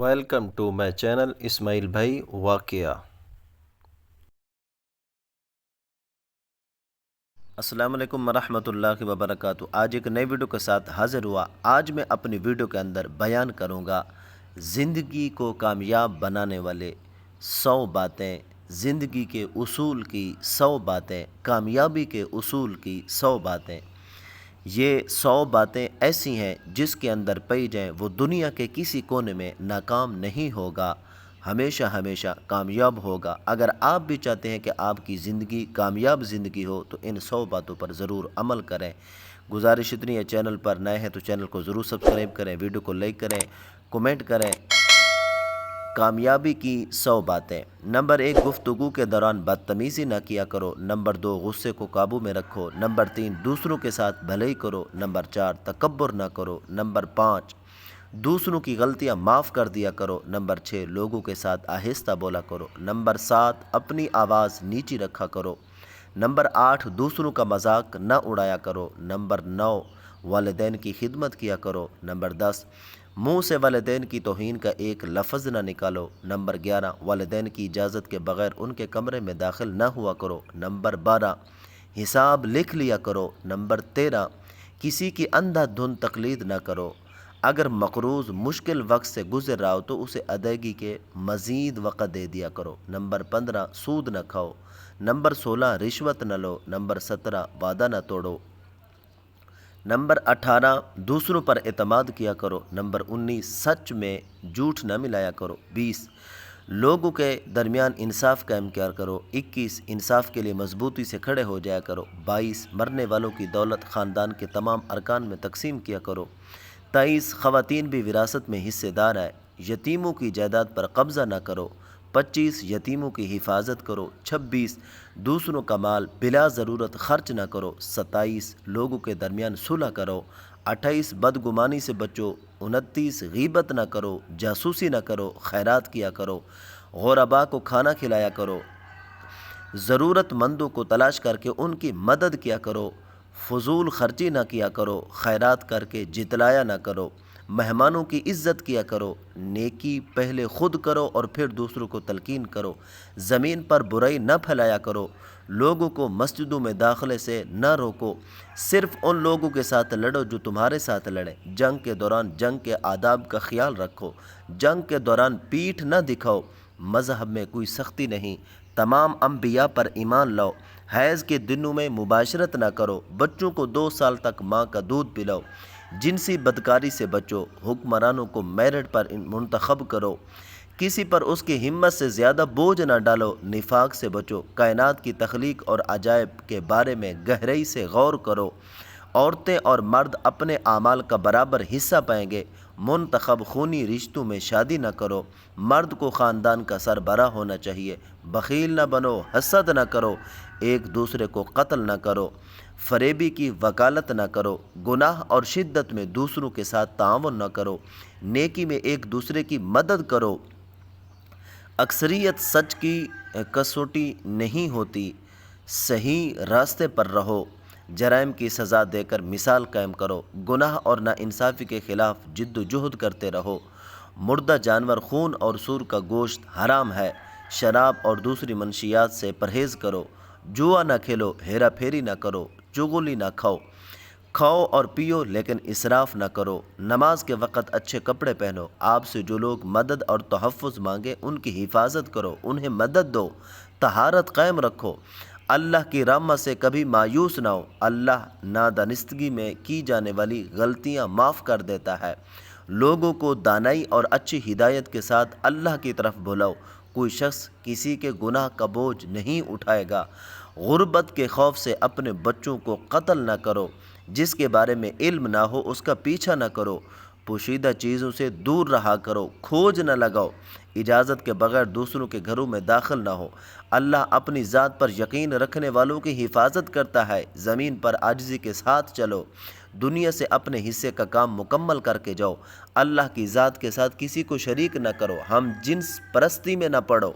Welcome to my channel اسماعیل بھائی واقعہ۔ السلام علیکم ورحمۃ اللہ وبرکاتہ۔ آج ایک نئی ویڈیو کے ساتھ حاضر ہوا۔ آج میں اپنی ویڈیو کے اندر بیان کروں گا زندگی کو کامیاب بنانے والے 100 باتیں، زندگی کے اصول کی 100 باتیں، کامیابی کے اصول کی 100 باتیں۔ یہ 100 باتیں ایسی ہیں جس کے اندر پائی جائیں وہ دنیا کے کسی کونے میں ناکام نہیں ہوگا، ہمیشہ ہمیشہ کامیاب ہوگا۔ اگر آپ بھی چاہتے ہیں کہ آپ کی زندگی کامیاب زندگی ہو تو ان 100 باتوں پر ضرور عمل کریں۔ گزارش اتنی ہے، چینل پر نئے ہیں تو چینل کو ضرور سبسکرائب کریں، ویڈیو کو لائک کریں، کومنٹ کریں۔ کامیابی کی 100 باتیں۔ نمبر 1، گفتگو کے دوران بدتمیزی نہ کیا کرو۔ نمبر 2، غصے کو قابو میں رکھو۔ نمبر 3، دوسروں کے ساتھ بھلائی کرو۔ نمبر 4، تکبر نہ کرو۔ نمبر 5، دوسروں کی غلطیاں معاف کر دیا کرو۔ نمبر 6، لوگوں کے ساتھ آہستہ بولا کرو۔ نمبر 7، اپنی آواز نیچی رکھا کرو۔ نمبر 8، دوسروں کا مذاق نہ اڑایا کرو۔ نمبر 9، والدین کی خدمت کیا کرو۔ نمبر 10، منہ سے والدین کی توہین کا ایک لفظ نہ نکالو۔ نمبر 11، والدین کی اجازت کے بغیر ان کے کمرے میں داخل نہ ہوا کرو۔ نمبر 12، حساب لکھ لیا کرو۔ نمبر 13، کسی کی اندھا دھند تقلید نہ کرو۔ اگر مقروض مشکل وقت سے گزر رہا ہو تو اسے ادائیگی کے مزید وقت دے دیا کرو۔ نمبر 15، سود نہ کھاؤ۔ نمبر 16، رشوت نہ لو۔ نمبر 17، وعدہ نہ توڑو۔ نمبر 18، دوسروں پر اعتماد کیا کرو۔ نمبر 19، سچ میں جھوٹ نہ ملایا کرو۔ 20، لوگوں کے درمیان انصاف قائم کیا کرو۔ 21، انصاف کے لیے مضبوطی سے کھڑے ہو جایا کرو۔ 22، مرنے والوں کی دولت خاندان کے تمام ارکان میں تقسیم کیا کرو۔ 23، خواتین بھی وراثت میں حصے دار ہیں، یتیموں کی جائیداد پر قبضہ نہ کرو۔ 25، یتیموں کی حفاظت کرو۔ 26، دوسروں کا مال بلا ضرورت خرچ نہ کرو۔ 27، لوگوں کے درمیان صلح کرو۔ 28، بدگمانی سے بچو۔ 29، غیبت نہ کرو، جاسوسی نہ کرو، خیرات کیا کرو، غرباء کو کھانا کھلایا کرو، ضرورت مندوں کو تلاش کر کے ان کی مدد کیا کرو، فضول خرچی نہ کیا کرو، خیرات کر کے جتلایا نہ کرو، مہمانوں کی عزت کیا کرو، نیکی پہلے خود کرو اور پھر دوسروں کو تلقین کرو، زمین پر برائی نہ پھیلایا کرو، لوگوں کو مسجدوں میں داخلے سے نہ روکو، صرف ان لوگوں کے ساتھ لڑو جو تمہارے ساتھ لڑیں، جنگ کے دوران جنگ کے آداب کا خیال رکھو، جنگ کے دوران پیٹھ نہ دکھاؤ، مذہب میں کوئی سختی نہیں، تمام انبیاء پر ایمان لاؤ، حیض کے دنوں میں مباشرت نہ کرو، بچوں کو 2 سال تک ماں کا دودھ پلاؤ، جنسی بدکاری سے بچو، حکمرانوں کو میرٹ پر منتخب کرو، کسی پر اس کی ہمت سے زیادہ بوجھ نہ ڈالو، نفاق سے بچو، کائنات کی تخلیق اور عجائب کے بارے میں گہرائی سے غور کرو، عورتیں اور مرد اپنے اعمال کا برابر حصہ پائیں گے، منتخب خونی رشتوں میں شادی نہ کرو، مرد کو خاندان کا سربراہ ہونا چاہیے، بخیل نہ بنو، حسد نہ کرو، ایک دوسرے کو قتل نہ کرو، فریبی کی وکالت نہ کرو، گناہ اور شدت میں دوسروں کے ساتھ تعاون نہ کرو، نیکی میں ایک دوسرے کی مدد کرو، اکثریت سچ کی کسوٹی نہیں ہوتی، صحیح راستے پر رہو، جرائم کی سزا دے کر مثال قائم کرو، گناہ اور ناانصافی کے خلاف جد و جہد کرتے رہو، مردہ جانور خون اور سور کا گوشت حرام ہے، شراب اور دوسری منشیات سے پرہیز کرو، جوا نہ کھیلو، ہیرا پھیری نہ کرو، چغلی نہ کھاؤ، کھاؤ اور پیو لیکن اسراف نہ کرو، نماز کے وقت اچھے کپڑے پہنو، آپ سے جو لوگ مدد اور تحفظ مانگے ان کی حفاظت کرو، انہیں مدد دو، طہارت قائم رکھو، اللہ کی رحمت سے کبھی مایوس نہ ہو، اللہ نادانستگی میں کی جانے والی غلطیاں معاف کر دیتا ہے، لوگوں کو دانائی اور اچھی ہدایت کے ساتھ اللہ کی طرف بلاؤ، کوئی شخص کسی کے گناہ کا بوجھ نہیں اٹھائے گا، غربت کے خوف سے اپنے بچوں کو قتل نہ کرو، جس کے بارے میں علم نہ ہو اس کا پیچھا نہ کرو، پوشیدہ چیزوں سے دور رہا کرو، کھوج نہ لگاؤ، اجازت کے بغیر دوسروں کے گھروں میں داخل نہ ہو، اللہ اپنی ذات پر یقین رکھنے والوں کی حفاظت کرتا ہے، زمین پر عاجزی کے ساتھ چلو، دنیا سے اپنے حصے کا کام مکمل کر کے جاؤ، اللہ کی ذات کے ساتھ کسی کو شریک نہ کرو، ہم جنس پرستی میں نہ پڑو،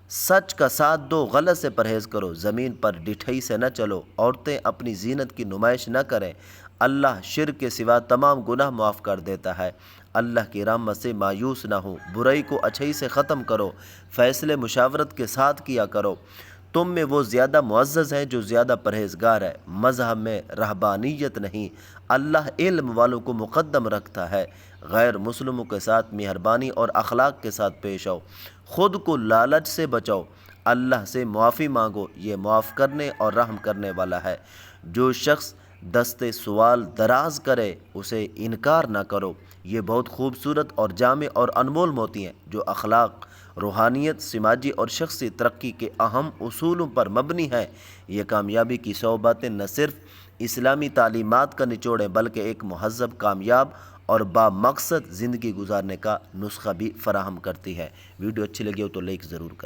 سچ کا ساتھ دو، غلط سے پرہیز کرو، زمین پر ڈٹھئی سے نہ چلو، عورتیں اپنی زینت کی نمائش نہ کریں، اللہ شرک کے سوا تمام گناہ معاف کر دیتا ہے۔ اللہ کی رحمت سے مایوس نہ ہو، برائی کو اچھائی سے ختم کرو، فیصلے مشاورت کے ساتھ کیا کرو۔ تم میں وہ زیادہ معزز ہے جو زیادہ پرہیزگار ہے۔ مذہب میں رہبانیت نہیں، اللہ علم والوں کو مقدم رکھتا ہے۔ غیر مسلموں کے ساتھ مہربانی اور اخلاق کے ساتھ پیش آؤ۔ خود کو لالچ سے بچاؤ، اللہ سے معافی مانگو، یہ معاف کرنے اور رحم کرنے والا ہے۔ جو شخص دستے سوال دراز کرے اسے انکار نہ کرو۔ یہ بہت خوبصورت اور جامع اور انمول موتی ہیں جو اخلاق، روحانیت، سماجی اور شخصی ترقی کے اہم اصولوں پر مبنی ہے۔ یہ کامیابی کی 100 باتیں نہ صرف اسلامی تعلیمات کا نچوڑ ہیں بلکہ ایک مہذب، کامیاب اور بامقصد زندگی گزارنے کا نسخہ بھی فراہم کرتی ہے۔ ویڈیو اچھی لگی ہو تو لائک ضرور کریں۔